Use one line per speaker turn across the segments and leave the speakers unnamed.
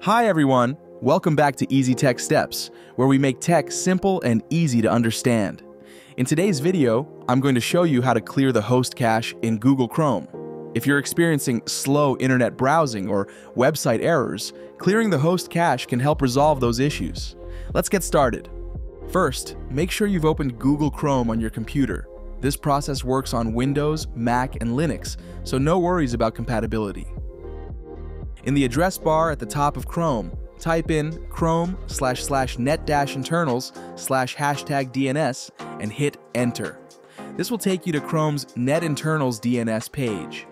Hi everyone, welcome back to Easy Tech Steps, where we make tech simple and easy to understand. In today's video, I'm going to show you how to clear the host cache in Google Chrome. If you're experiencing slow internet browsing or website errors, clearing the host cache can help resolve those issues. Let's get started. First, make sure you've opened Google Chrome on your computer. This process works on Windows, Mac, and Linux, so no worries about compatibility. In the address bar at the top of Chrome, type in chrome//netdashinternals/#DNS and hit Enter. This will take you to Chrome's NetInternals DNS page.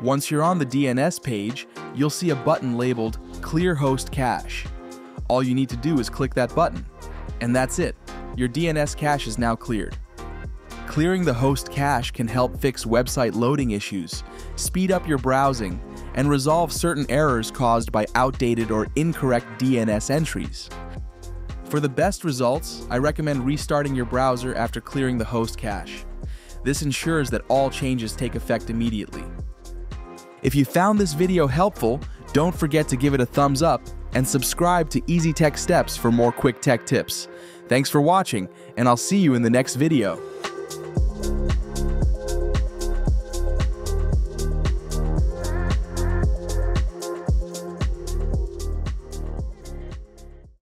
Once you're on the DNS page, you'll see a button labeled Clear Host Cache. All you need to do is click that button, and that's it. Your DNS cache is now cleared. Clearing the host cache can help fix website loading issues, speed up your browsing, and resolve certain errors caused by outdated or incorrect DNS entries. For the best results, I recommend restarting your browser after clearing the host cache. This ensures that all changes take effect immediately. If you found this video helpful, don't forget to give it a thumbs up and subscribe to Easy Tech Steps for more quick tech tips. Thanks for watching, and I'll see you in the next video.